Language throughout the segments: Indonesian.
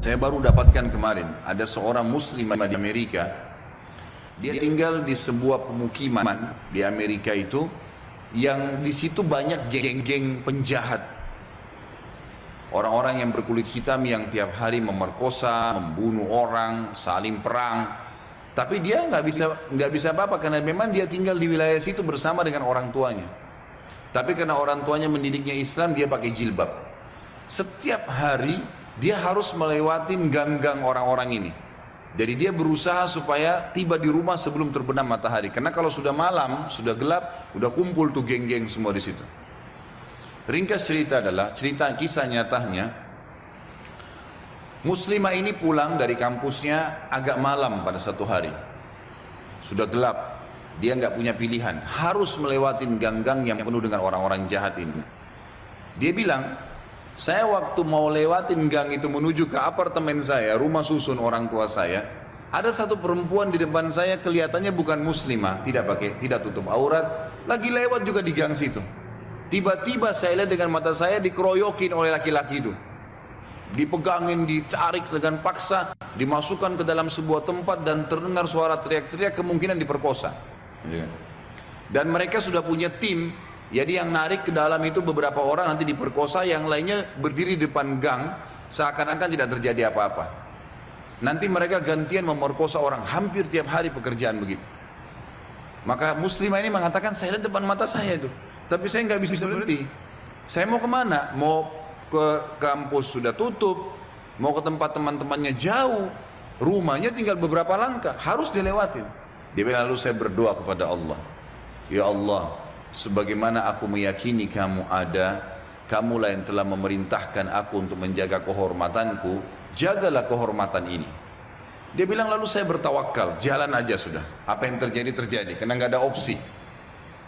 Saya baru dapatkan kemarin, ada seorang muslim di Amerika, dia tinggal di sebuah pemukiman di Amerika itu, yang di situ banyak geng-geng penjahat. Orang-orang yang berkulit hitam yang tiap hari memerkosa, membunuh orang, saling perang. Tapi dia nggak bisa apa-apa karena memang dia tinggal di wilayah situ bersama dengan orang tuanya. Tapi karena orang tuanya mendidiknya Islam, dia pakai jilbab. Setiap hari dia harus melewati gang-gang orang-orang ini. Jadi dia berusaha supaya tiba di rumah sebelum terbenam matahari. Karena kalau sudah malam, sudah gelap, udah kumpul tuh geng-geng semua di situ. Ringkas cerita adalah cerita kisah nyatanya. Muslimah ini pulang dari kampusnya agak malam pada satu hari. Sudah gelap, dia nggak punya pilihan, harus melewati gang-gang yang penuh dengan orang-orang jahat ini. Dia bilang, saya waktu mau lewatin gang itu menuju ke apartemen saya, rumah susun orang tua saya, ada satu perempuan di depan saya kelihatannya bukan muslimah, tidak tutup aurat, lagi lewat juga di gang situ. Tiba-tiba saya lihat dengan mata saya dikeroyokin oleh laki-laki itu. Dipegangin, ditarik dengan paksa, dimasukkan ke dalam sebuah tempat dan terdengar suara teriak-teriak, kemungkinan diperkosa. Dan mereka sudah punya tim, jadi yang narik ke dalam itu beberapa orang nanti diperkosa, yang lainnya berdiri di depan gang, seakan-akan tidak terjadi apa-apa. Nanti mereka gantian memerkosa orang, hampir tiap hari pekerjaan begitu. Maka muslimah ini mengatakan, saya lihat depan mata saya itu, tapi saya nggak bisa berhenti. Saya mau kemana? Mau ke kampus sudah tutup, mau ke tempat teman-temannya jauh, rumahnya tinggal beberapa langkah, harus dilewatin. Dia bilang, lalu saya berdoa kepada Allah, ya Allah, sebagaimana aku meyakini kamu ada, kamulah yang telah memerintahkan aku untuk menjaga kehormatanku, jagalah kehormatan ini. Dia bilang, lalu saya bertawakal, jalan aja sudah, apa yang terjadi terjadi, karena nggak ada opsi.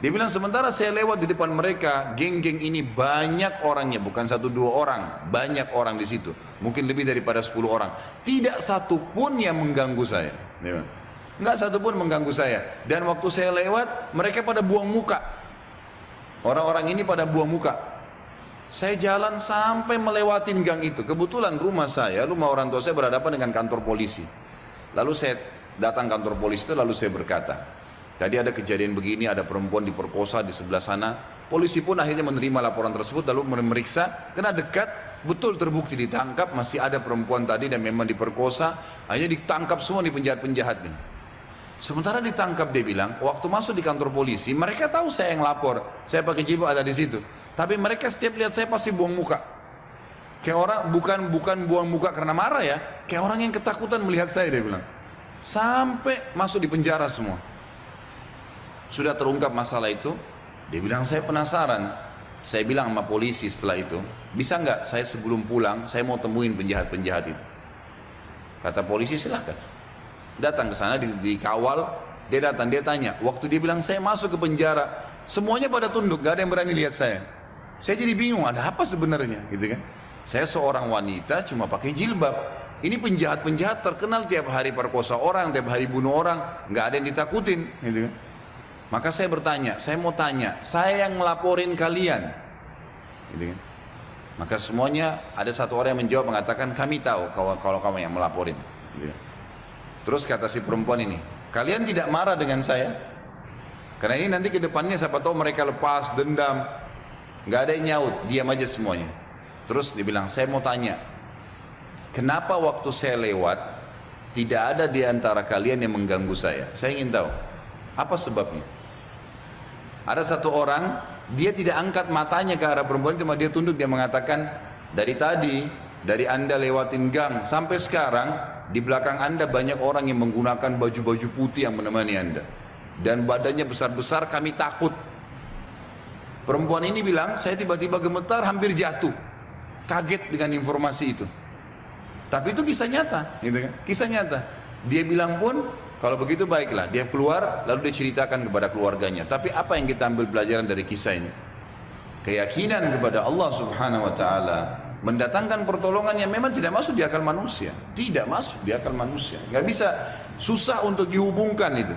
Dia bilang, sementara saya lewat di depan mereka, geng-geng ini banyak orangnya, bukan satu dua orang, banyak orang di situ, mungkin lebih daripada 10 orang. Tidak satu pun yang mengganggu saya. Nggak satu pun mengganggu saya. Dan waktu saya lewat, mereka pada buang muka. Orang-orang ini pada buang muka. Saya jalan sampai melewatin gang itu. Kebetulan rumah saya, rumah orang tua saya berhadapan dengan kantor polisi. Lalu saya datang kantor polisi itu, lalu saya berkata, tadi ada kejadian begini, ada perempuan diperkosa di sebelah sana. Polisi pun akhirnya menerima laporan tersebut, lalu memeriksa, kena dekat, betul terbukti ditangkap, masih ada perempuan tadi dan memang diperkosa, akhirnya ditangkap semua di penjahat-penjahatnya. Sementara ditangkap, dia bilang, waktu masuk di kantor polisi, mereka tahu saya yang lapor, saya pakai jilbab ada di situ. Tapi mereka setiap lihat saya pasti buang muka. Kayak orang, bukan buang muka karena marah ya, kayak orang yang ketakutan melihat saya, dia bilang. Sampai masuk di penjara semua. Sudah terungkap masalah itu, dia bilang, saya penasaran. Saya bilang sama polisi setelah itu, bisa nggak saya sebelum pulang, saya mau temuin penjahat-penjahat itu. Kata polisi, silahkan. Datang ke sana, dikawal, dia datang, dia tanya. Waktu dia bilang, saya masuk ke penjara, semuanya pada tunduk, gak ada yang berani lihat saya. Saya jadi bingung, ada apa sebenarnya, gitu kan? Saya seorang wanita, cuma pakai jilbab. Ini penjahat-penjahat terkenal tiap hari perkosa orang, tiap hari bunuh orang, nggak ada yang ditakutin, gitu kan? Maka saya bertanya, saya mau tanya, saya yang melaporin kalian, gitu kan? Maka semuanya ada satu orang yang menjawab mengatakan, kami tahu kalau kamu yang melaporin, gitu kan? Terus kata si perempuan ini, kalian tidak marah dengan saya? Karena ini nanti ke depannya siapa tahu mereka lepas dendam. Nggak ada yang nyaut, diam aja semuanya. Terus dia bilang, saya mau tanya, kenapa waktu saya lewat tidak ada di antara kalian yang mengganggu saya? Saya ingin tahu, apa sebabnya? Ada satu orang, dia tidak angkat matanya ke arah perempuan, cuma dia tunduk, dia mengatakan, dari tadi, dari anda lewatin gang sampai sekarang, di belakang anda banyak orang yang menggunakan baju-baju putih yang menemani anda. Dan badannya besar-besar, kami takut. Perempuan ini bilang, saya tiba-tiba gemetar, hampir jatuh. Kaget dengan informasi itu. Tapi itu kisah nyata, gitu kan? Kisah nyata. Dia bilang pun, kalau begitu baiklah, dia keluar, lalu dia ceritakan kepada keluarganya. Tapi apa yang kita ambil pelajaran dari kisah ini? Keyakinan kepada Allah Subhanahu wa Ta'ala mendatangkan pertolongan yang memang tidak masuk di akal manusia, tidak masuk di akal manusia, nggak bisa, susah untuk dihubungkan itu.